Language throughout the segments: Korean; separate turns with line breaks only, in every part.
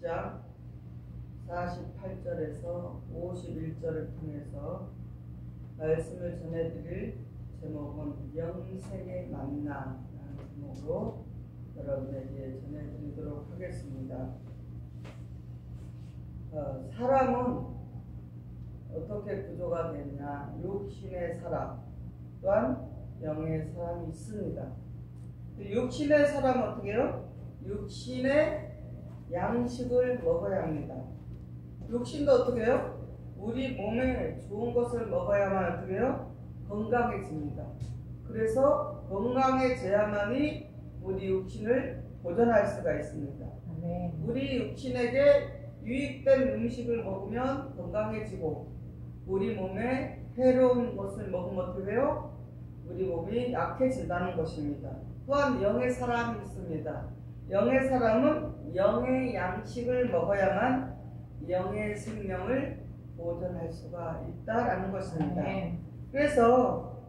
6장 48절에서 51절을 통해서 말씀을 전해드릴 제목은 영생의 만나라는 제목으로 여러분에게 전해드리도록 하겠습니다. 사람은 어떻게 구조가 되느냐? 육신의 사람 또한 영의 사람이 있습니다. 육신의 사람은 어떻게 해요? 육신의 양식을 먹어야 합니다. 육신도 어떻게 해요? 우리 몸에 좋은 것을 먹어야만 어떻게 해요? 건강해집니다. 그래서 건강해져야만이 우리 육신을 보존할 수가 있습니다. 네. 우리 육신에게 유익된 음식을 먹으면 건강해지고, 우리 몸에 해로운 것을 먹으면 어떻게 해요? 우리 몸이 약해진다는 것입니다. 또한 영의 사람이 있습니다. 영의 사람은 영의 양식을 먹어야만 영의 생명을 보존할 수가 있다라는 것입니다. 그래서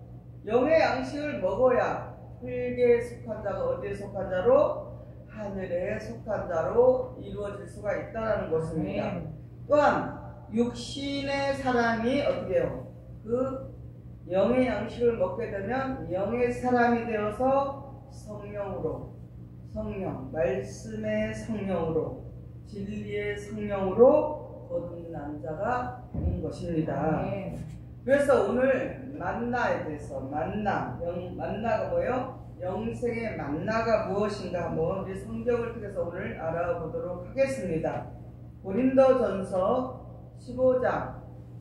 영의 양식을 먹어야 흙에 속한 자가 어디에 속한 자로? 하늘에 속한 자로 이루어질 수가 있다는 것입니다. 또한 육신의 사람이 어떻게 해요? 그 영의 양식을 먹게 되면 영의 사람이 되어서 성령으로, 말씀의 성령으로, 진리의 성령으로 거듭난 자가 되는 것입니다. 그래서 오늘 만나에 대해서, 만나가 뭐예요? 영생의 만나가 무엇인가 한번 우리 성경을 통해서 오늘 알아보도록 하겠습니다. 고린도전서 15장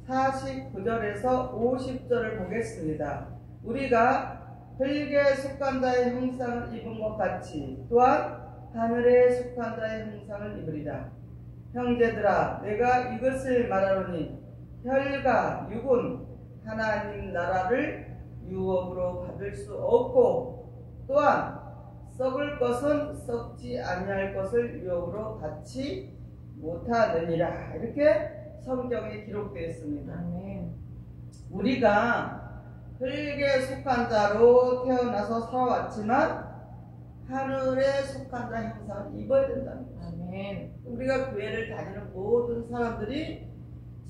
49절에서 50절을 보겠습니다. 우리가 흙에 속한 자의 형상을 입은 것 같이 또한 하늘에 속한 자의 형상을 입으리라. 형제들아, 내가 이것을 말하노니 혈과 육은 하나님 나라를 유업으로 받을 수 없고, 또한 썩을 것은 썩지 아니할 것을 유업으로 받지 못하느니라. 이렇게 성경에 기록되어 있습니다. 우리가 흙에 속한 자로 태어나서 살아왔지만 하늘에 속한 자 형상을 입어야 된다는 것입니다. 우리가 교회를 다니는 모든 사람들이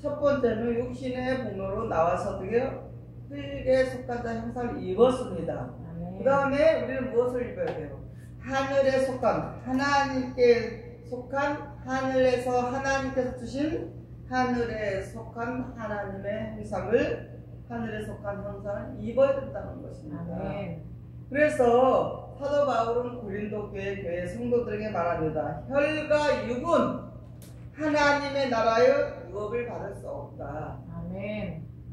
첫 번째는 육신의 몸으로 나와서 흙에 속한 자 형상을 입었습니다. 그 다음에 우리는 무엇을 입어야 돼요? 하늘에 속한, 하나님께 속한, 하늘에서 하나님께서 주신 하늘에 속한 하나님의 형상을, 하늘에 속한 형상을 입어야 된다는 것입니다. 그래서 사도 바울은 고린도 교회 성도들에게 말합니다. 혈과 육은 하나님의 나라의 유업을 받을 수 없다.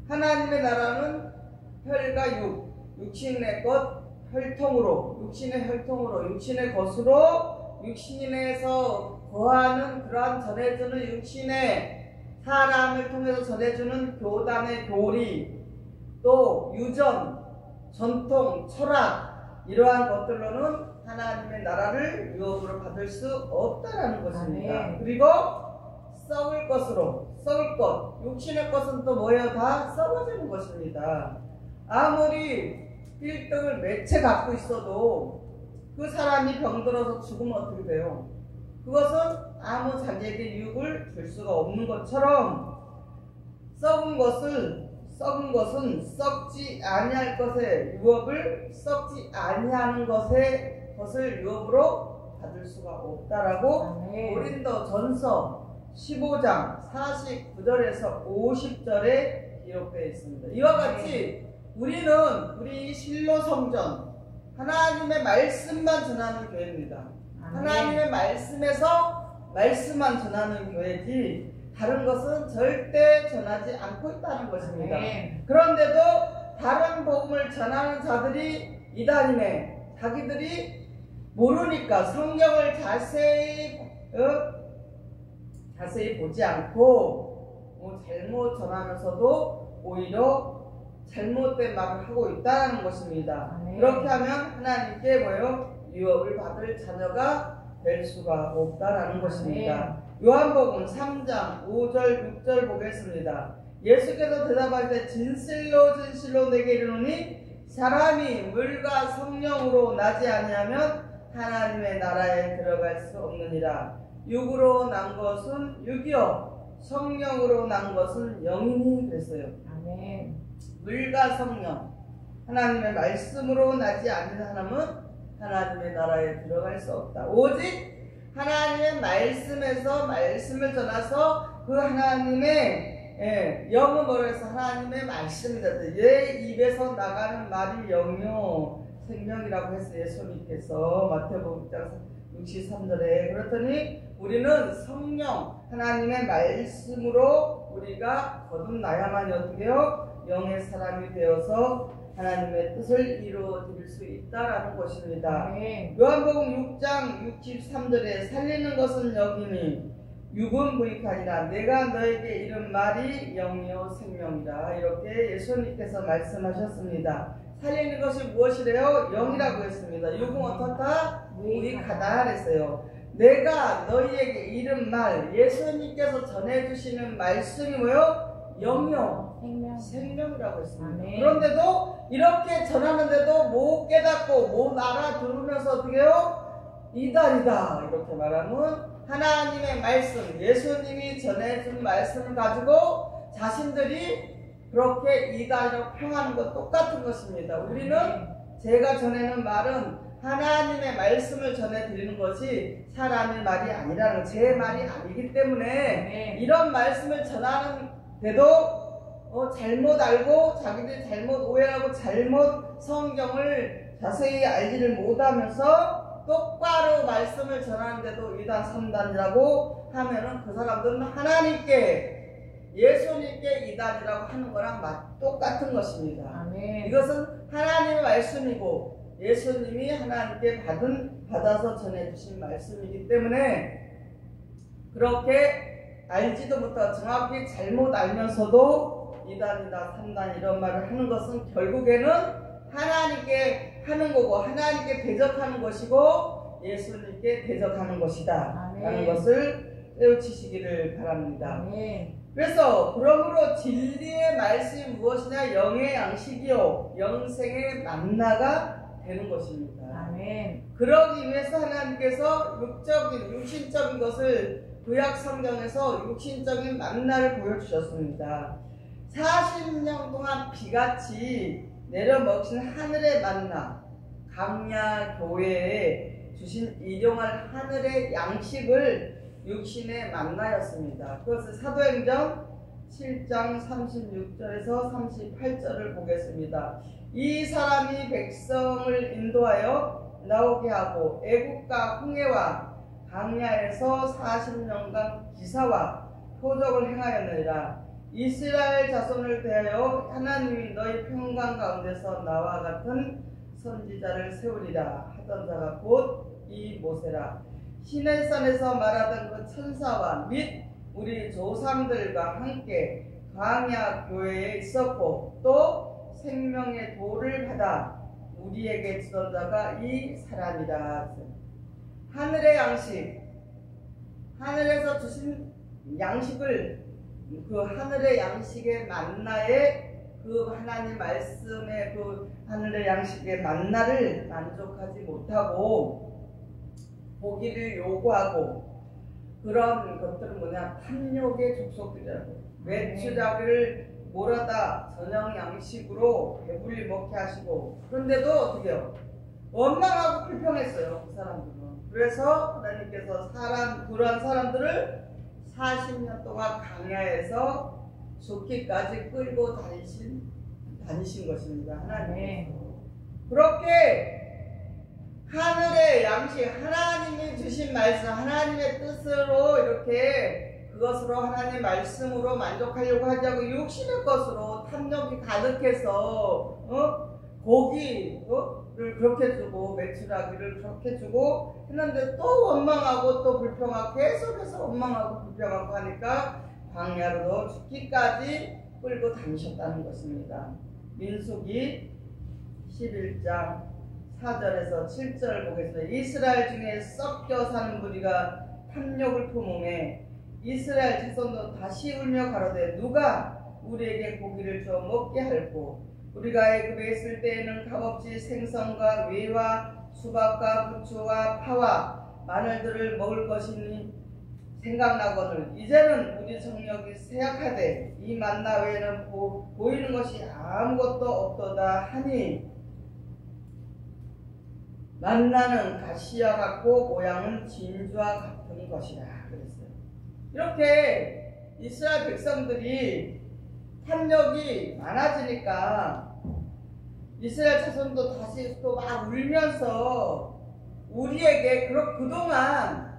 하나님의 나라는 혈과 육신의 것, 육신의 혈통으로, 육신의 것으로, 육신에서 거하는 그러한 전해주는 육신의 사람을 통해서 전해주는 교단의 교리, 또 유전, 전통, 철학, 이러한 것들로는 하나님의 나라를 유업으로 받을 수 없다라는 것입니다. 그리고 썩을 것, 육신의 것은 또 뭐예요? 다 썩어지는 것입니다. 아무리 필등을 몇채 갖고 있어도 그 사람이 병들어서 죽으면 어떻게 돼요? 그것은 아무 자기에게 유익을 줄 수가 없는 것처럼, 썩은 것은 썩지 아니할 것의 유업을, 썩지 아니하는 것을 유업으로 받을 수가 없다라고 고린도전서 15장 49절에서 50절에 기록되어 있습니다. 이와 같이 우리 실로 성전, 하나님의 말씀만 전하는 교회입니다. 하나님의 말씀에서 말씀만 전하는 교회지 다른 것은 절대 전하지 않고 있다는 것입니다. 그런데도 다른 복음을 전하는 자들이 이단이네, 자기들이 모르니까 성경을 자세히 보지 않고 잘못 전하면서도 오히려 잘못된 말을 하고 있다는 것입니다. 그렇게 하면 하나님께 유업을 받을 자녀가 될 수가 없다라는 것입니다. 요한복음 3장 5절 6절 보겠습니다. 예수께서 대답하시되 진실로 내게 이르노니 사람이 물과 성령으로 나지 아니하면 하나님의 나라에 들어갈 수 없느니라. 육으로 난 것은 육이요 성령으로 난 것은 영이니 그랬어요.
아멘.
물과 성령 하나님의 말씀으로 나지 않는 사람은 하나님의 나라에 들어갈 수 없다. 오직 하나님의 말씀에서 말씀을 전해서 그 하나님의 영은 뭐라 해서 하나님의 말씀이다. 얘 입에서 나가는 말이 영이요 생명이라고 했어요. 예수님께서 마태복음 6장 63절에. 그렇더니 우리는 성령 하나님의 말씀으로 우리가 거듭나야만이 어떻게 해요? 영의 사람이 되어서 하나님의 뜻을 이루어드릴 수 있다라는 것입니다.
네.
요한복음 6장 63절에 살리는 것은 영이니 육은 무익하니라. 내가 너에게 이른 말이 영이요 생명이라. 이렇게 예수님께서 말씀하셨습니다. 살리는 것이 무엇이래요? 영이라고 했습니다. 육은 어떻다? 무익하다 그랬어요. 내가 너희에게 이른 말, 예수님께서 전해주시는 말씀이 뭐요? 영이요 생명이라고 했습니다. 아멘. 그런데도 이렇게 전하는데도 못 깨닫고 못 알아들으면서 어떻게 해요? 이단이다 이렇게 말하면 하나님의 말씀, 예수님이 전해준 말씀을 가지고 자신들이 그렇게 이단이라고 평하는 것 똑같은 것입니다. 우리는 제가 전하는 말은 하나님의 말씀을 전해드리는 것이 사람의 말이 아니라는, 제 말이 아니기 때문에 이런 말씀을 전하는데도 잘못 알고 자기들이 잘못 오해하고 잘못 성경을 자세히 알지를 못하면서 똑바로 말씀을 전하는데도 2단 3단이라고 하면은 그 사람들은 하나님께 예수님께 2단이라고 하는 거랑 똑같은 것입니다. 아멘. 이것은 하나님의 말씀이고 예수님이 하나님께 받아서 전해주신 말씀이기 때문에 그렇게 알지도 못하고 정확히 잘못 알면서도 2단이다 3단 이런 말을 하는 것은 결국에는 하나님께 하는 거고 하나님께 대적하는 것이고 예수님께 대적하는 것이다 라는 것을 깨우치시기를 바랍니다. 아멘. 그래서 그러므로 진리의 말씀이 무엇이냐? 영의 양식이요 영생의 만나가 되는 것입니다. 아멘. 그러기 위해서 하나님께서 육신적인 것을 구약 성경에서 육신적인 만나를 보여주셨습니다. 40년 동안 비같이 내려먹힌 하늘의 만나, 강야 교회에 주신 일용할 하늘의 양식을 육신의 만나였습니다. 그것을 사도행전 7장 36절에서 38절을 보겠습니다. 이 사람이 백성을 인도하여 나오게 하고 애국과 홍해와 강야에서 40년간 기사와 표적을 행하였느니라. 이스라엘 자손을 대하여 하나님이 너희 평강 가운데서 나와 같은 선지자를 세우리라 하던 자가 곧 이 모세라. 시내산에서 말하던 그 천사와 및 우리 조상들과 함께 광야 교회에 있었고 또 생명의 도를 받아 우리에게 주던 자가 이 사람이다. 하늘의 양식, 하늘에서 주신 양식을 그 하늘의 양식의 만나에 그 하나님 말씀의 그 하늘의 양식의 만나를 만족하지 못하고 보기를 요구하고 그런 것들은 뭐냐? 탐욕의 족속들이라고. 외출하기를 몰아다 저녁 양식으로 배불리 먹게 하시고 그런데도 어떻게 해요? 원망하고 불평했어요. 그 사람들은. 그래서 하나님께서 그런 사람들을 40년 동안 강야에서 죽기까지 끌고 다니신 것입니다. 하나님께서. 그렇게 하늘의 양식, 하나님이 주신 말씀, 하나님의 뜻으로 이렇게 그것으로 하나님의 말씀으로 만족하려고 하지 않고 육신의 것으로 탐욕이 가득해서 고기를 그렇게 주고 매출하기를 그렇게 주고 했는데 또 원망하고 또 불평하고 계속해서 원망하고 불평하고 하니까 광야로 죽기까지 끌고 다니셨다는 것입니다. 민수기 11장 4절에서 7절을 보겠습니다. 이스라엘 중에 섞여 사는 무리가 탐욕을 품음에 이스라엘 자손도 다시 울며 가로되 누가 우리에게 고기를 줘 먹게 할꼬. 우리가 애굽에 있을 때에는 값없이 생선과 외와 수박과 부추와 파와 마늘들을 먹을 것이니 생각나거늘 이제는 우리 정력이 쇠약하되 이 만나 외에는 보이는 것이 아무것도 없도다 하니 만나는 가시와 같고 모양은 진주와 같은 것이라 그랬어요. 이렇게 이스라엘 백성들이 탐욕이 많아지니까 이스라엘 자손도 다시 또 막 울면서 우리에게 그동안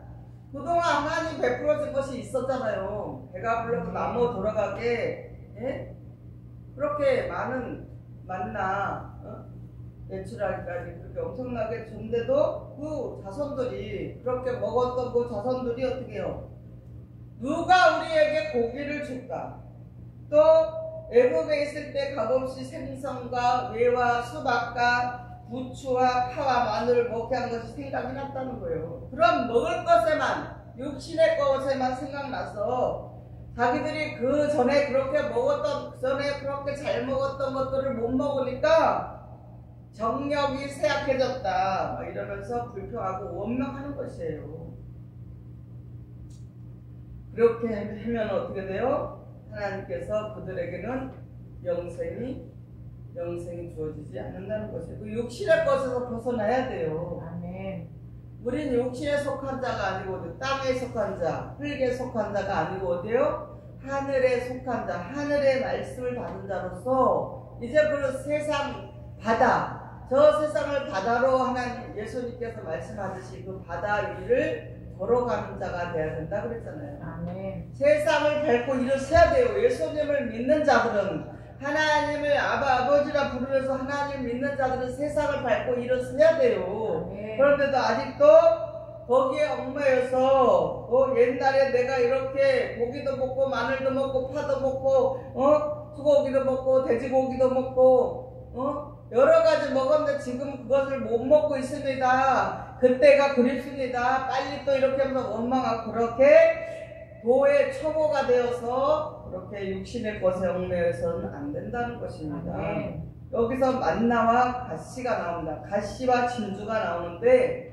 하나님 베풀어진 것이 있었잖아요. 배가 불러서 나무 돌아가게, 예? 그렇게 많은 만나 내추럴까지 그렇게 엄청나게 줬는데도 그 자손들이 그렇게 먹었던 그 자손들이 어떻게 해요? 누가 우리에게 고기를 줄까? 또 애굽에 있을 때 값없이 생선과 외와 수박과 부추와 파와 마늘을 먹게 한 것이 생각이 났다는 거예요. 그럼 먹을 것에만, 육신의 것에만 생각나서 자기들이 그 전에 그렇게 잘 먹었던 것들을 못 먹으니까 정력이 쇠약해졌다 막 이러면서 불평하고 원망하는 것이에요. 그렇게 하면 어떻게 돼요? 하나님께서 그들에게는 영생이 주어지지 않는다는 것이에요. 그 육신의 것에서 벗어나야 돼요.
아멘.
우린 육신에 속한 자가 아니고 땅에 속한 자, 흙에 속한 자가 아니고 어디요? 하늘에 속한 자, 하늘의 말씀을 받은 자로서 이제 그 세상 바다, 저 세상을 바다로 하나님 예수님께서 말씀하듯이 그 바다 위를 걸어가는 자가 되어야 된다 그랬잖아요.
아멘.
세상을 밟고 일어서야 돼요. 예수님을 믿는 자들은, 하나님을 아버지라 부르면서 하나님 믿는 자들은 세상을 밟고 일어서야 돼요.
아멘.
그런데도 아직도 거기에 얽매여서 옛날에 내가 이렇게 고기도 먹고 마늘도 먹고 파도 먹고 소고기도 먹고 돼지고기도 먹고 여러 가지 먹었는데 지금 그것을 못 먹고 있습니다. 그때가 그립습니다. 빨리 또 이렇게 하면서 원망하고 그렇게 도의 초보가 되어서 그렇게 육신의 것에 얽매여서는 안 된다는 것입니다.
아멘.
여기서 만나와 가시가 나옵니다. 가시와 진주가 나오는데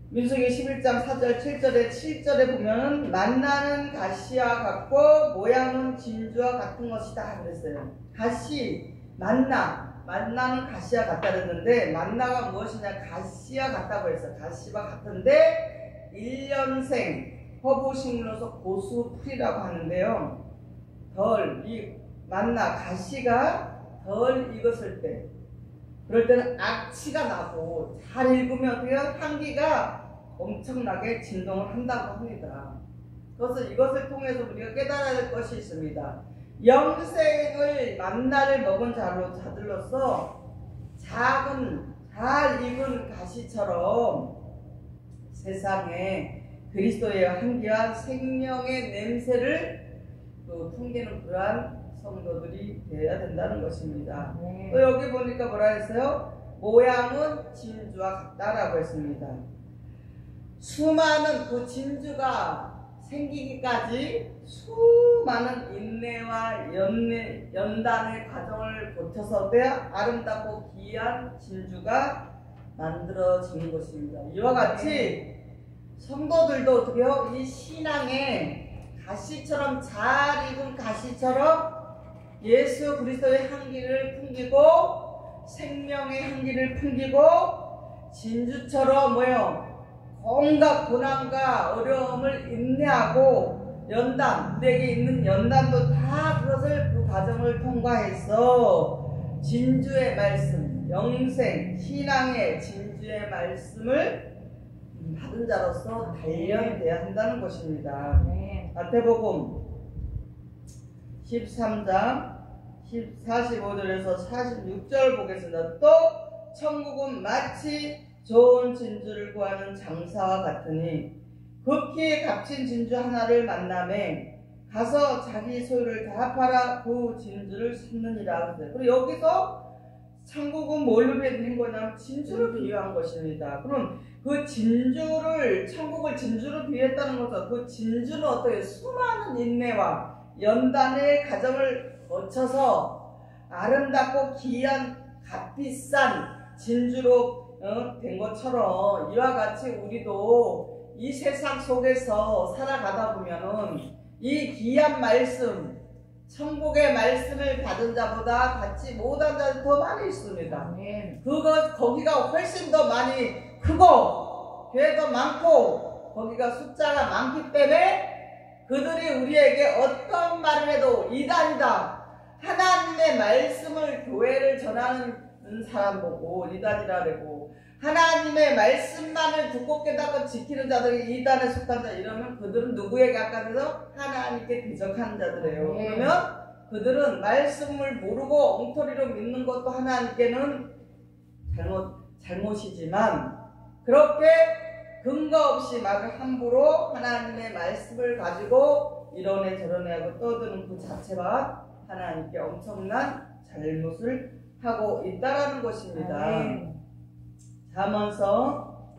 민수기 11장 4절 7절에 보면은 만나는 가시와 같고 모양은 진주와 같은 것이다 그랬어요. 가시, 만나는 가시와 같다 그랬는데 만나가 무엇이냐? 가시와 같다고 했어요. 가시와 같은데 1년생 허브식물로서 고수풀이라고 하는데요. 이 만나 가시가 덜 익었을 때 그럴 때는 악취가 나고 잘 익으면 어떻게 향기가 엄청나게 진동을 한다고 합니다. 그래서 이것을 통해서 우리가 깨달아야 될 것이 있습니다. 영생을 만나를 먹은 자들로서 작은 잘 익은 가시처럼 세상에 그리스도의 향기와 생명의 냄새를 풍기는 그러한 성도들이 되어야 된다는 것입니다.
네.
또 여기 보니까 뭐라 했어요? 모양은 진주와 같다라고 했습니다. 수많은 그 진주가 생기기까지 수많은 인내와 연단의 과정을 거쳐서 아름답고 귀한 진주가 만들어지는 것입니다. 이와 같이 성도들도 어떻게 해요? 이 신앙의 가시처럼 잘 익은 가시처럼 예수 그리스도의 향기를 풍기고 생명의 향기를 풍기고 진주처럼 온갖 고난과 어려움을 인내하고 우리에게 있는 연단도 다 그 과정을 통과해서 진주의 말씀, 영생, 신앙의 진주의 말씀을 받은 자로서 단련되어야 한다는 것입니다. 마태복음 13장 45절에서 46절 보겠습니다. 또 천국은 마치 좋은 진주를 구하는 장사와 같으니 극히 값진 진주 하나를 만나매 가서 자기 소유를 다 팔아 그 진주를 샀느니라. 그리고 여기서 천국은 뭘로 비유한 거냐면 진주를 비유한 것입니다. 그럼 그 천국을 진주로 비유했다는 것은 그 진주는 어떻게 수많은 인내와 연단의 과정을 거쳐서 아름답고 귀한 값비싼 진주로 된 것처럼 이와 같이 우리도 이 세상 속에서 살아가다 보면은 이 귀한 말씀, 천국의 말씀을 받은 자보다 받지 못한 자들이 더 많이 있습니다. 거기가 훨씬 더 많이 크고 교회도 많고 거기가 숫자가 많기 때문에 그들이 우리에게 어떤 말을 해도 이단이다, 하나님의 말씀을 교회를 전하는 사람 보고 이단이라고, 하나님의 말씀만을 듣고 깨닫고 지키는 자들이 이단에 속한 자, 이러면 그들은 누구에게 가까워서 하나님께 대적하는 자들이에요. 그러면 그들은 말씀을 모르고 엉터리로 믿는 것도 하나님께는 잘못이지만, 그렇게 근거 없이 말을 함부로 하나님의 말씀을 가지고 이러네 저러네 하고 떠드는 그 자체가 하나님께 엄청난 잘못을 하고 있다라는 것입니다. 잠언서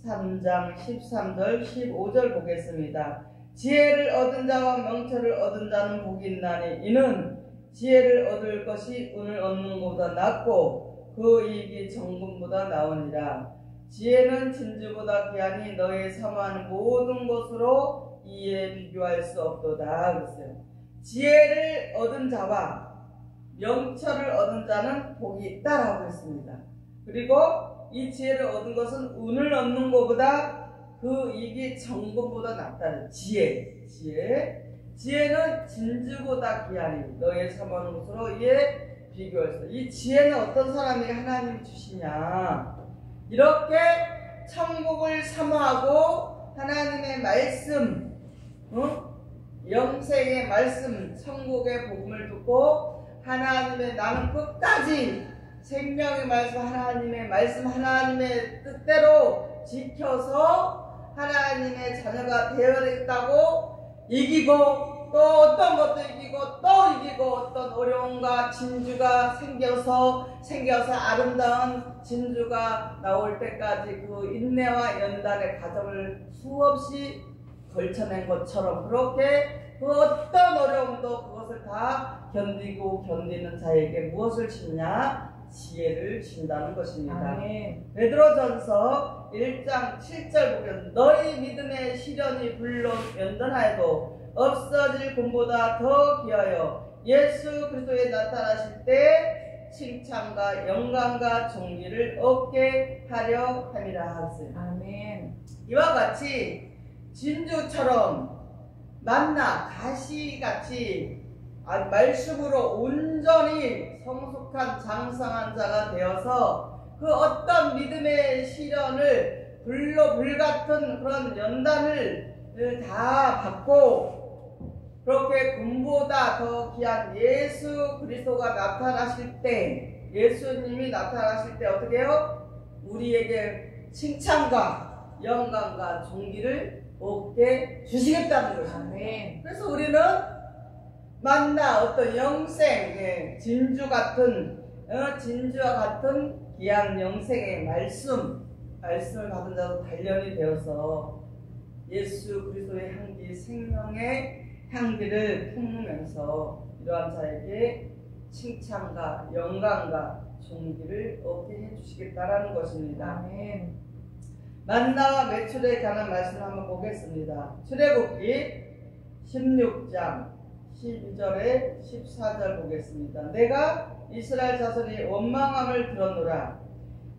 3장 13절 15절 보겠습니다. 지혜를 얻은 자와 명철을 얻은 자는 복이 있나니 이는 지혜를 얻을 것이 운을 얻는 것보다 낫고 그 이익이 정금보다 나으니라. 지혜는 진주보다 귀하니 너의 사모하는 모든 것으로 이에 비교할 수 없도다. 그랬어요. 지혜를 얻은 자와 명철을 얻은 자는 복이 있다라고 했습니다. 그리고 이 지혜를 얻은 것은 운을 얻는 것보다 그 이익이 정금보다 낫다는 지혜는 진주보다 귀하니 너의 사모하는 것으로 이에 비교할 수. 이 지혜는 어떤 사람에게 하나님이 주시냐, 이렇게 천국을 사모하고 하나님의 말씀, 영생의 말씀, 천국의 복음을 듣고 하나님의, 나는 끝까지 생명의 말씀, 하나님의 말씀, 하나님의 뜻대로 지켜서 하나님의 자녀가 되어야겠다고 이기고, 또 어떤 것도 이기고 또 이기고, 어떤 어려움과 진주가 생겨서 아름다운 진주가 나올 때까지 그 인내와 연단의 과정을 수없이 걸쳐낸 것처럼, 그렇게 그 어떤 어려움도 그것을 다 견디고 견디는 자에게 무엇을 주냐? 지혜를 준다는 것입니다. 베드로전서 1장 7절 보면 너희 믿음의 시련이 물론 연단하여도 없어질 금보다 더 귀하여 예수 그리스도에 나타나실 때 칭찬과 영광과 존귀를 얻게 하려 함이라 하셨어요. 이와 같이 진주처럼 만나 가시같이 말씀으로 온전히 성숙한 장성한 자가 되어서 그 어떤 믿음의 시련을 불같은 그런 연단을 다 받고, 그렇게 금보다 더 귀한 예수 그리스도가 나타나실 때, 예수님이 나타나실 때 어떻게 해요? 우리에게 칭찬과 영광과 존귀를 얻게 주시겠다는 것입니다. 그래서 우리는 만나 어떤 영생, 진주와 같은 귀한 영생의 말씀을 받은 자도 단련이 되어서 예수 그리스도의 향기, 생명의 향기를 품으면서 이러한 자에게 칭찬과 영광과 존귀를 얻게 해주시겠다라는 것입니다. 만나와 매출에 관한 말씀 한번 보겠습니다. 출애굽기 16장 12절에 14절 보겠습니다. 내가 이스라엘 자손이 원망함을 들었노라.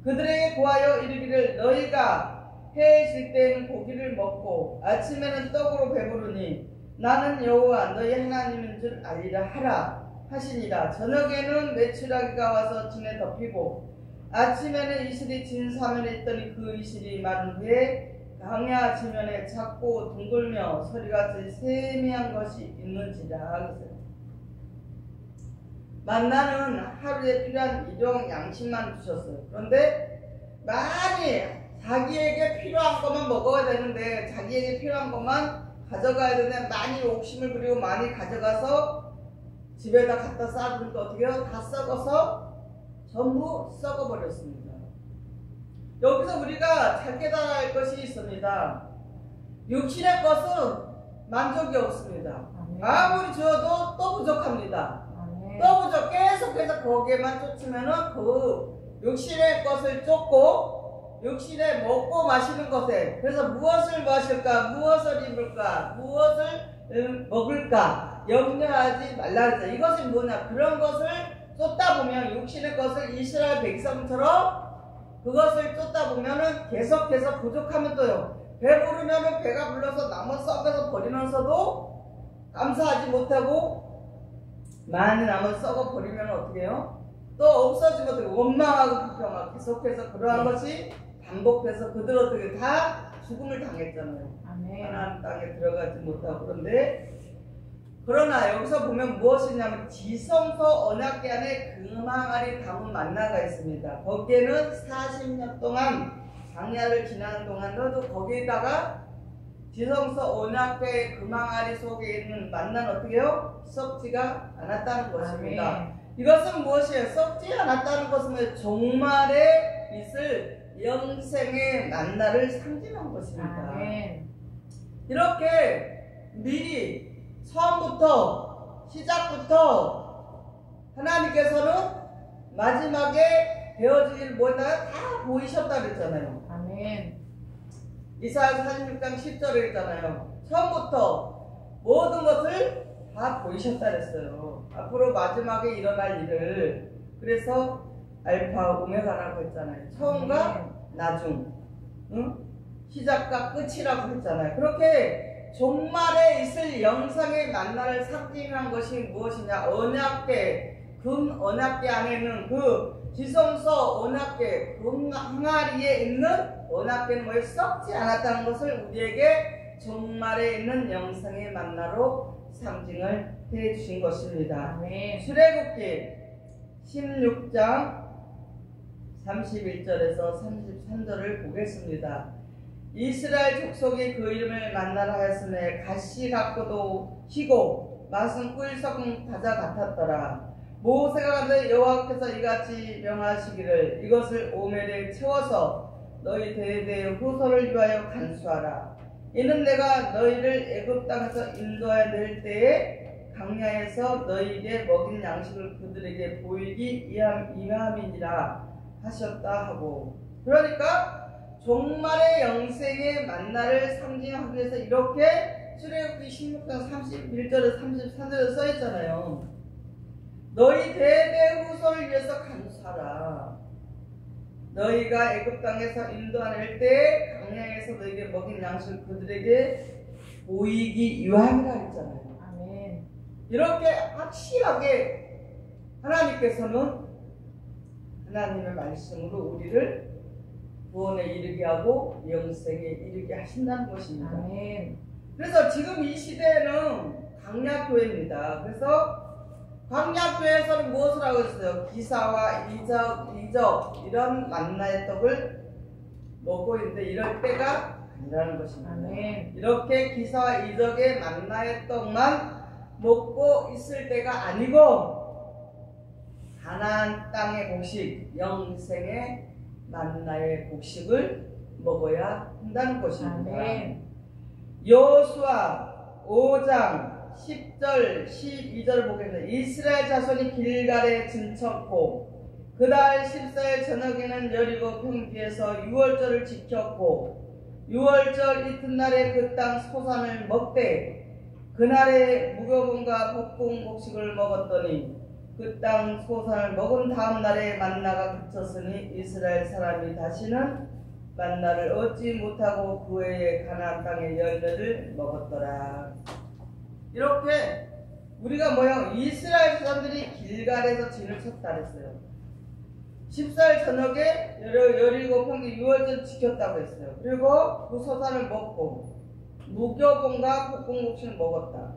그들에게 고하여 이르기를 너희가 해에 질 때에는 고기를 먹고 아침에는 떡으로 배부르니 나는 여호와 너희 하나님인 줄 알리라 하라 하시니라. 저녁에는 메추라기가 와서 진에 덮이고 아침에는 이슬이 진 사면에 있더니 그 이슬이 마른 후에 강야 지면에 작고 둥글며 서리같이 세미한 것이 있는지라. 만나는 하루에 필요한 일용 양식만 주셨어요. 그런데 많이 자기에게 필요한 것만 먹어야 되는데, 자기에게 필요한 것만 가져가야 되는데 많이 욕심을 부리고 많이 가져가서 집에다 갖다 쌓아두니까 어떻게 해요? 다 썩어서 전부 썩어버렸습니다. 여기서 우리가 잘 깨달아야 할 것이 있습니다. 육신의 것은 만족이 없습니다. 아무리 주어도 또 부족합니다. 또 부족, 계속해서 거기에만 쫓으면은 그 육신의 것을 쫓고 육신에 먹고 마시는 것에, 그래서 무엇을 마실까, 무엇을 입을까, 무엇을 먹을까 염려하지 말라 그랬죠. 이것이 뭐냐, 그런 것을 쫓다 보면, 육신의 것을 이스라엘 백성처럼 그것을 쫓다 보면은 계속해서 부족하면 또요, 배부르면은 배가 불러서 남은 썩어서 버리면서도 감사하지 못하고, 많이 남은 썩어 버리면 어떻게 해요? 또 없어지면 어떻게, 원망하고 불평하고 계속해서 그러한 것이 반복돼서 그들 어떻게 다 죽음을 당했잖아요. 하나님 땅에 들어가지 못하고. 그러나 여기서 보면 무엇이냐면 지성소 언약궤 안에 금항아리 담은 만나가 있습니다. 거기에는 40년 동안 광야를 지나는 동안도 거기에다가 지성소 언약궤 금항아리 속에 있는 만나는 어떻게 해요? 썩지가 않았다는 것입니다. 이것은 무엇이에요? 썩지 않았다는 것은 종말에 있을 영생의 만나를 상징한 것입니다. 이렇게 미리 처음부터 시작부터 하나님께서는 마지막에 되어질 뭐다 다 보이셨다 그랬잖아요. 이사야 46장 10절에 있잖아요. 처음부터 모든 것을 다 보이셨다 그랬어요. 앞으로 마지막에 일어날 일을. 그래서 알파 오메가라고 했잖아요. 처음과 나중, 응? 시작과 끝이라고 했잖아요. 그렇게 종말에 있을 영생의 만나를 상징한 것이 무엇이냐? 언약궤, 금 언약궤 안에는 그 지성소 언약궤, 금 항아리에 있는 언약궤는 뭐에 썩지 않았다는 것을 우리에게 종말에 있는 영생의 만나로 상징을 해 주신 것입니다. 출애굽기 16장 31절에서 33절을 보겠습니다. 이스라엘 족속이 그 이름을 만나라 하였으며 가시 갖고도 희고 맛은 꿀 섞은 과자 같았더라. 모세가 간데 여호와께서 이같이 명하시기를 이것을 오멜에 채워서 너희 대대의 후손을 위하여 간수하라. 이는 내가 너희를 애굽 땅에서 인도하여 낼 때에 광야에서 너희에게 먹인 양식을 그들에게 보이기 위함이니라 하셨다 하고. 그러니까 종말의 영생의 만나를 상징하기 위해서 이렇게 출애굽기 16장 31절에서 33절에 써있잖아요. 너희 대대 후손을 위해서 간수하라. 너희가 애굽 땅에서 인도하낼 때 광야에서 너희에게 먹인 양식을 그들에게 보이기 위함이라 했잖아요. 이렇게 확실하게 하나님께서는 하나님의 말씀으로 우리를 구원에 이르게 하고 영생에 이르게 하신다는 것입니다. 그래서 지금 이 시대에는 광야교회입니다. 그래서 광야교회에서는 무엇을 하고 있어요? 기사와 이적 이런 만나의 떡을 먹고 있는데 이럴 때가 아니라는 것입니다. 이렇게 기사와 이적의 만나의 떡만 먹고 있을 때가 아니고 가나안 땅의 곡식, 영생의 만나의 곡식을 먹어야 한다는 것입니다. 여호수아 5장 10절 12절 보겠습니다. 이스라엘 자손이 길갈에 진쳤고 그달 14일 저녁에는 여리고 평지에서 유월절을 지켰고 유월절 이튿날에 그 땅 소산을 먹되 그날에 무교분과 볶음 곡식을 먹었더니 그 땅 소산을 먹은 다음 날에 만나가 그쳤으니 이스라엘 사람이 다시는 만나를 얻지 못하고 그 해에 가나안 땅의 열매를 먹었더라. 이렇게 우리가 뭐야? 이스라엘 사람들이 길갈에서 진을 쳤다 그랬어요. 14일 저녁에 여리고 평지 유월절 지켰다고 했어요. 그리고 그 소산을 먹고 무교본과 볶음국수를 먹었다.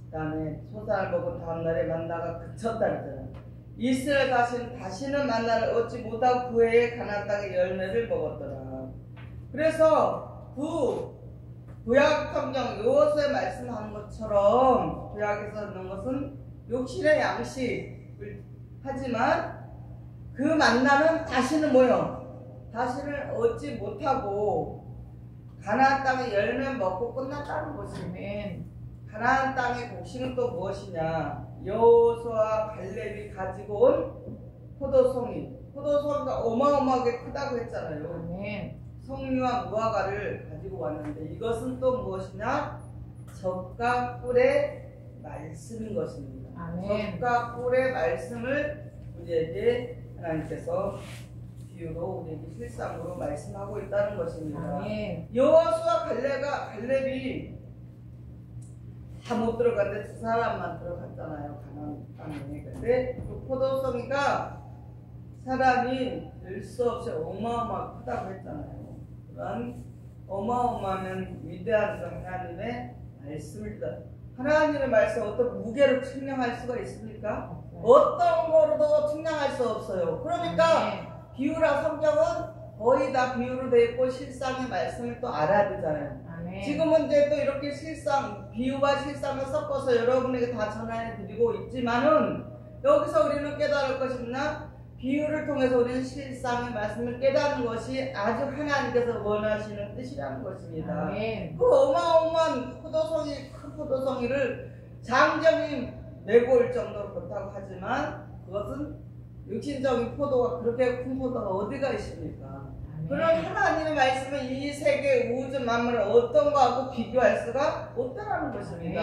그 다음에 소산을 먹은 다음날에 만나가 그쳤다 그랬잖아요. 이스라엘 다시는 만나를 얻지 못하고 그 해에 가나안 땅의 열매를 먹었더라. 그래서 구약 성경 여호수아에 말씀한 것처럼 구약에서 있는 것은 육신의 양식을 하지만 그 만나는 다시는 뭐요? 다시는 얻지 못하고 가나안 땅의 열매 먹고 끝났다는 것이면 가나안 땅의 곡식은 또 무엇이냐? 여호수아 갈렙이 가지고 온 포도송이 포도송이가 어마어마하게 크다고 했잖아요.
아멘.
성류와 무화과를 가지고 왔는데 이것은 또 무엇이냐? 젖과 꿀의 말씀인 것입니다.
아멘.
젖과 꿀의 말씀을 우리에게 하나님께서 비유로 우리에게 실상으로 말씀하고 있다는 것입니다.
아멘.
여호수아 갈렙이 다 못 들어갔는데 두 사람만 들어갔잖아요. 가나안 땅에. 근데 그 포도송이가 사람이 될 수 없이 어마어마하게 크다고 했잖아요. 그런 어마어마한 위대한 그 하나님의 말씀을 하나님의 말씀 어떤 무게로 측량할 수가 있습니까? 어떤 거로도 측량할 수 없어요. 그러니까 비유라 성경은 거의 다 비유로 되어 있고 실상의 말씀을 또 알아야 되잖아요. 지금은 이제 또 이렇게 실상, 비유와 실상을 섞어서 여러분에게 다 전해 드리고 있지만은 여기서 우리는 깨달을 것이 있나? 비유를 통해서 우리는 실상의 말씀을 깨닫는 것이 아주 하나님께서 원하시는 뜻이라는 것입니다.
아멘.
그 어마어마한 포도송이, 큰 포도송이를 장정이 메고 올 정도로 그렇다고 하지만 그것은 육신적인 포도가 그렇게 큰 포도가 어디가 있습니까? 그런 하나님의 말씀은 이 세계 우주 만물을 어떤 거하고 비교할 수가 없다는 것입니다.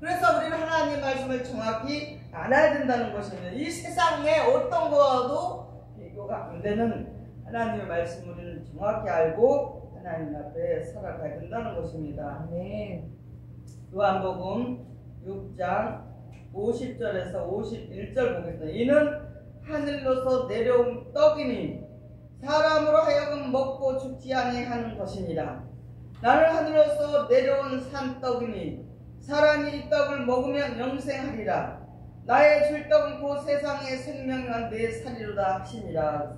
그래서 우리는 하나님의 말씀을 정확히 알아야 된다는 것입니다. 이 세상에 어떤 거와도 비교가 안 되는 하나님의 말씀을 우리는 정확히 알고 하나님 앞에 살아가야 된다는 것입니다. 요한복음 6장 50절에서 51절 보겠습니다. 이는 하늘로서 내려온 떡이니 사람으로 하여금 먹고 죽지 아니하는 것이니라. 나는 하늘로서 내려온 산떡이니 사람이 이 떡을 먹으면 영생하리라. 나의 줄 떡은 그 세상의 생명과 내 살이로다 하시니라.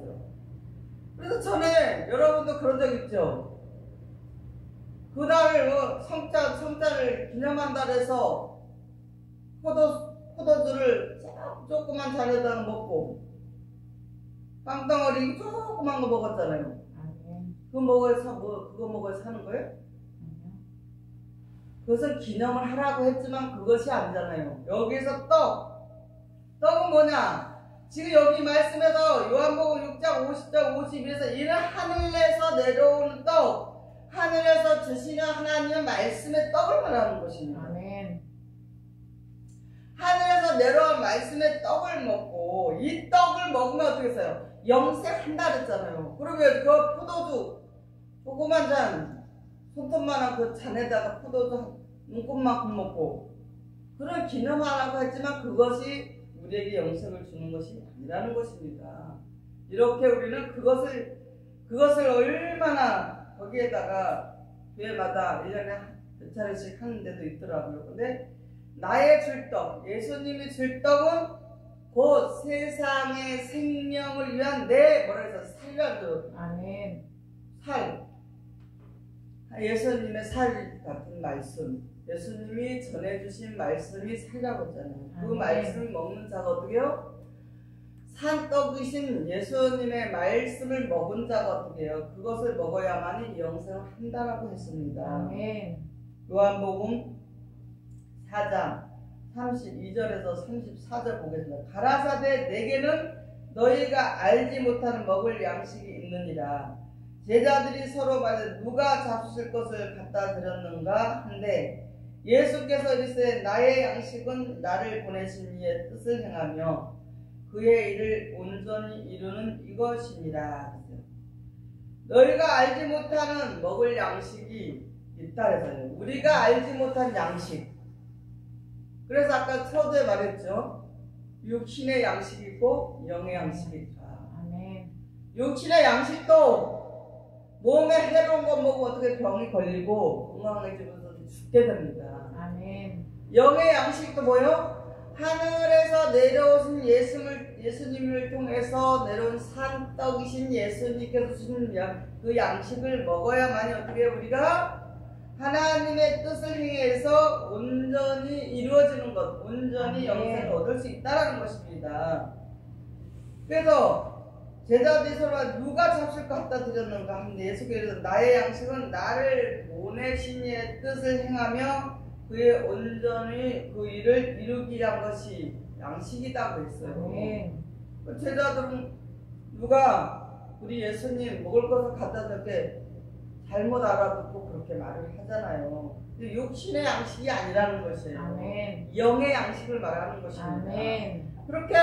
그래서 전에 여러분도 그런 적 있죠? 그날 성자를 기념한다 해서 포도주를 조그만 잔에다가 먹고 빵덩어리 조그만 거 먹었잖아요. 그거 먹어서 사는 거예요? 그것은 기념을 하라고 했지만 그것이 아니잖아요. 여기서 떡은 뭐냐? 지금 여기 말씀에서 요한복음 6장 50절 51에서 이는 하늘에서 내려오는 떡, 하늘에서 주시는 하나님의 말씀의 떡을 말하는 것입니다. 아멘. 하늘에서 내려온 말씀의 떡을 먹고 이 떡을 먹으면 어떻게 했어요? 영생한다 그랬잖아요. 그러면 그 포도주 조그만 잔, 손톱만한 그 잔에다가 포도주 눈곱만큼 먹고 그런 기념하라고 했지만 그것이 우리에게 영생을 주는 것이 아니라는 것입니다. 이렇게 우리는 그것을 얼마나 거기에다가 교회마다 1년에 몇 차례씩 하는 데도 있더라고요. 근데 나의 줄떡, 예수님이 줄 떡은 곧 세상의 생명을 위한 내 살려줘. 아멘. 예수님의 살 같은 말씀, 예수님이 전해주신 말씀이 살라고 했잖아요. 그 말씀을 먹는 자가 어떻게요? 산떡이신 예수님의 말씀을 먹은 자가 어떻게 해요? 그것을 먹어야만이 영생을 한다라고 했습니다. 아멘. 요한복음 4장 32절에서 34절 보겠습니다. 가라사대 내게는 너희가 알지 못하는 먹을 양식이 있느니라. 제자들이 서로 말해 누가 잡수실 것을 갖다 드렸는가 한데 예수께서 이르시되 나의 양식은 나를 보내신 이의 뜻을 행하며 그의 일을 온전히 이루는 이것이니라. 너희가 알지 못하는 먹을 양식이 있다 그래서요. 우리가 알지 못한 양식. 그래서 아까 서두에 말했죠. 육신의 양식이 있고 영의 양식이 있다. 아멘. 육신의 양식도 몸에 해로운 거 먹으면 어떻게 병이 걸리고 건강해지면서 죽게 됩니다. 아멘. 영의 양식도 뭐요? 하늘에서 내려오신 예수님을 통해서 내려온 산떡이신 예수님께서 주신 그 양식을 먹어야만이 어떻게 우리가 하나님의 뜻을 행해서 온전히 이루어지는 것, 온전히 영생을 얻을 수 있다는 것입니다. 그래서 제자들이 서로 누가 잡술 것 갖다 드렸는가 하는데 예수께서 나의 양식은 나를 보내신 이의 뜻을 행하며 그의 온전히 그 일을 이루기 위한 것이 양식이라고 했어요. 제자들은 누가 우리 예수님 먹을 것을 갖다 줄게 잘못 알아듣고 그렇게 말을 하잖아요. 근데 육신의 양식이 아니라는 것이에요.
아멘.
영의 양식을 말하는 것입니다.
아멘.
그렇게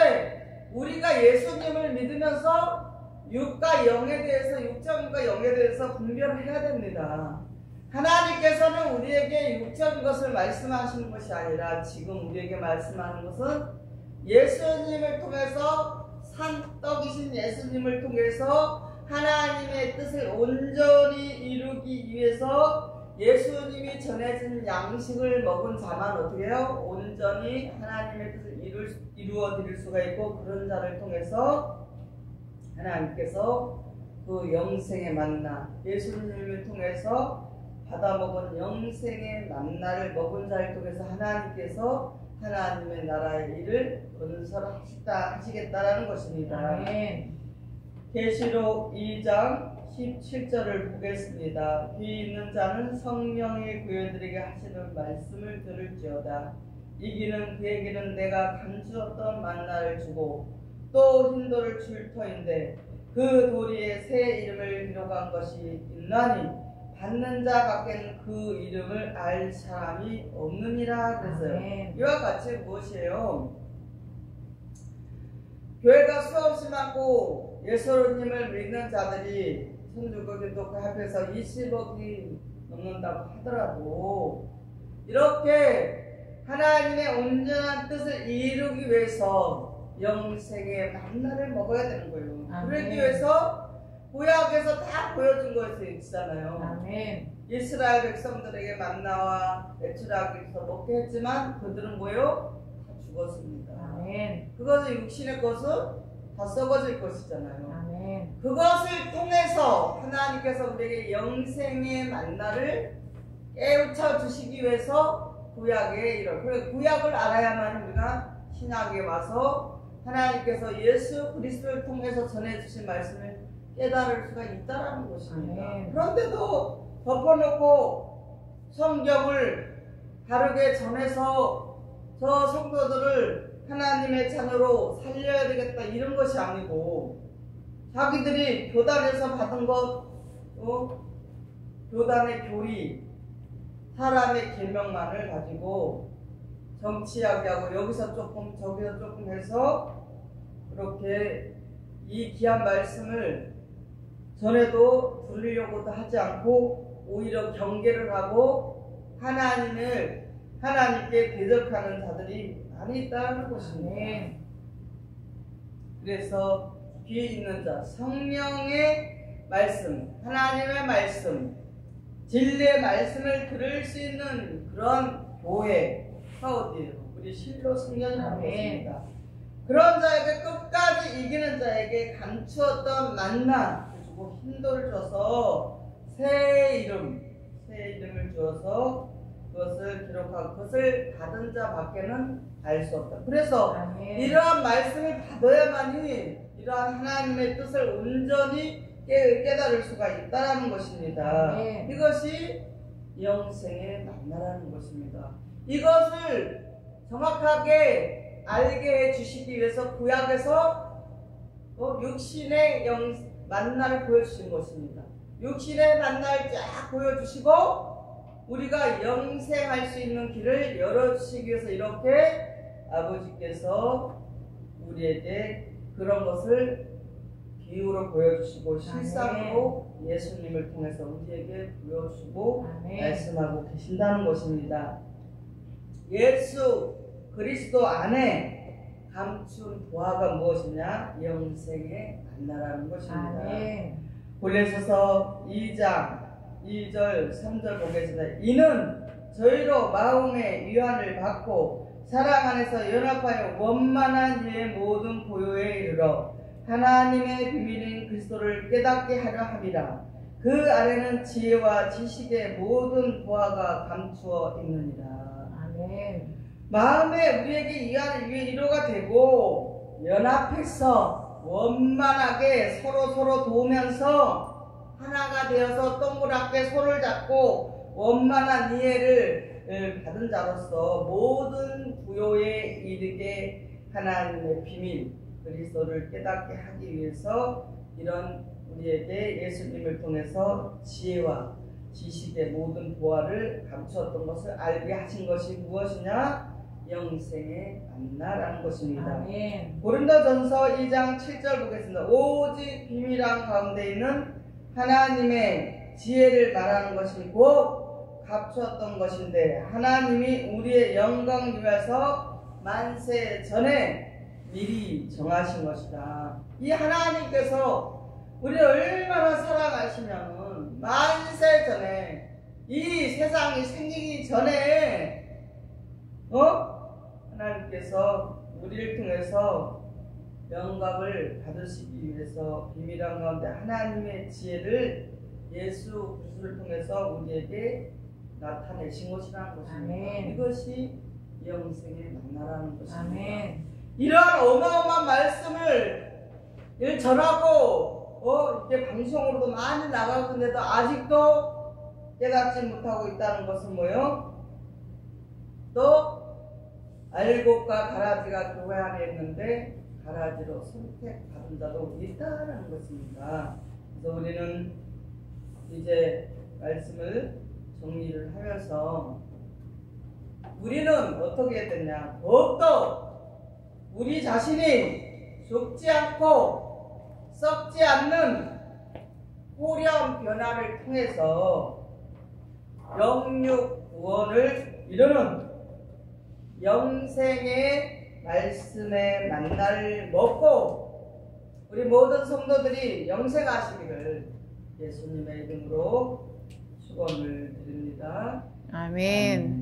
우리가 예수님을 믿으면서 육과 영에 대해서, 육적과 영에 대해서 분별을 해야 됩니다. 하나님께서는 우리에게 육적인 것을 말씀하시는 것이 아니라 지금 우리에게 말씀하는 것은 예수님을 통해서 산떡이신 예수님을 통해서 하나님의 뜻을 온전히 이루기 위해서 예수님이 전해진 양식을 먹은 자만 어떻게 해요? 온전히 하나님의 뜻을 이루어 드릴 수가 있고, 그런 자를 통해서 하나님께서 그 영생의 만나, 예수님을 통해서 받아먹은 영생의 만나를 먹은 자를 통해서 하나님께서 하나님의 나라의 일을 건설하시겠다라는 것입니다.
아멘.
계시록 2장 17절을 보겠습니다. 귀 있는 자는 성령이 그들에게 하시는 말씀을 들을지어다. 이기는 그에게는 내가 감추었던 만나를 주고 또 흰돌을 줄 터인데 그 도리에 새 이름을 기록한 것이 있나니 받는 자 밖에는 그 이름을 알 사람이 없느니라. 그랬어요. 이와 같이 무엇이에요? 교회가 수없이 많고 예수님을 믿는 자들이 선주국도 그 앞에서 20억이 넘는다고 하더라도 이렇게 하나님의 온전한 뜻을 이루기 위해서 영생의 만나를 먹어야 되는 거예요.
아멘.
그러기 위해서 구약에서 다 보여준 것이 있잖아요.
아멘.
이스라엘 백성들에게 만나와 애출하기서 먹게 했지만 그들은 뭐예요? 다 죽었습니다.
아멘.
그것은 육신의 것은 다 썩어질 것이잖아요.
아멘.
그것을 통해서 하나님께서 우리에게 영생의 만나를 깨우쳐 주시기 위해서 구약에 그래서 구약을 알아야만 우리가 신약에 와서 하나님께서 예수 그리스도를 통해서 전해주신 말씀을 깨달을 수가 있다는 것입니다.
아멘.
그런데도 덮어놓고 성경을 다르게 전해서 저 성도들을 하나님의 자녀로 살려야 되겠다 이런 것이 아니고 자기들이 교단에서 받은 것, 교단의 교리, 사람의 계명만을 가지고 정치하게 하고 여기서 조금 저기서 조금 해서 그렇게 이 귀한 말씀을 전에도 들으려고도 하지 않고 오히려 경계를 하고 하나님께 대적하는 자들이 많이 있다는 것입니다.
아멘.
그래서 귀에 있는 자, 성령의 말씀, 하나님의 말씀, 진리의 말씀을 들을 수 있는 그런 교회가 어디예요? 우리 실로 성령이라는 것입니다. 그런 자에게 끝까지 이기는 자에게 감추었던 만나 주고 힘돌을 줘서 새 이름을 주어서 그것을 기록하고 그것을 받은 자 밖에는 알 수 없다. 그래서
아멘.
이러한 말씀을 받아야만이 이러한 하나님의 뜻을 온전히 깨달을 수가 있다는 것입니다.
아멘.
이것이 영생의 만나라는 것입니다. 이것을 정확하게 알게 해주시기 위해서 구약에서 육신의 만나를 보여주신 것입니다. 육신의 만나를 쫙 보여주시고 우리가 영생할 수 있는 길을 열어주시기 위해서 이렇게 아버지께서 우리에게 그런 것을 비유로 보여주시고 실상으로 예수님을 통해서 우리에게 보여주시고 말씀하고 계신다는 것입니다. 예수 그리스도 안에 감춘 보화가 무엇이냐? 영생의 만나라는 것입니다. 골로새서 2장 2절 3절 보겠습니다. 이는 저희로 마음의 위안을 받고 사랑 안에서 연합하여 원만한 이의 모든 보효에 이르러 하나님의 비밀인 그리스도를 깨닫게 하려 함이라. 그 안에는 지혜와 지식의 모든 보화가 감추어 있느니라.
아멘.
마음에 우리에게 이해하는 위로가 되고 연합해서 원만하게 서로 도우면서 하나가 되어서 동그랗게 손을 잡고 원만한 이해를 받은 자로서 모든 부요에 이르게 하나님의 비밀, 그리스도를 깨닫게 하기 위해서 이런 우리에게 예수님을 통해서 지혜와 지식의 모든 보화를 감추었던 것을 알게 하신 것이 무엇이냐? 영생의 만나라는 것입니다.
아멘.
고린도전서 2장 7절 보겠습니다. 오직 비밀한 가운데 있는 하나님의 지혜를 말하는 것이고 감추었던 것인데 하나님이 우리의 영광을 위해서 만세 전에 미리 정하신 것이다. 이 하나님께서 우리를 얼마나 사랑하시냐면 만세 전에 이 세상이 생기기 전에 하나님께서 우리를 통해서 영광을 받으시기 위해서 비밀한 가운데 하나님의 지혜를 예수 그리스도를 통해서 우리에게 나타내신 것이라는 것입니다.
아멘.
이것이 영생의 만나라는 것입니다.
아멘.
이러한 어마어마한 말씀을 전하고 이게 방송으로도 많이 나가는데도 아직도 깨닫지 못하고 있다는 것은 뭐요? 또 알곡과 가라지가 교회 안에 있는데 가라지로 선택받은 자도 있다는 것입니다. 그래서 우리는 이제 말씀을 정리를 하면서 우리는 어떻게 됐냐? 더욱더 우리 자신이 죽지 않고 썩지 않는 호련 변화를 통해서 영육 구원을 이루는 영생의 말씀의 만나를 먹고 우리 모든 성도들이 영생하시기를 예수님의 이름으로 축원을 드립니다.
아멘.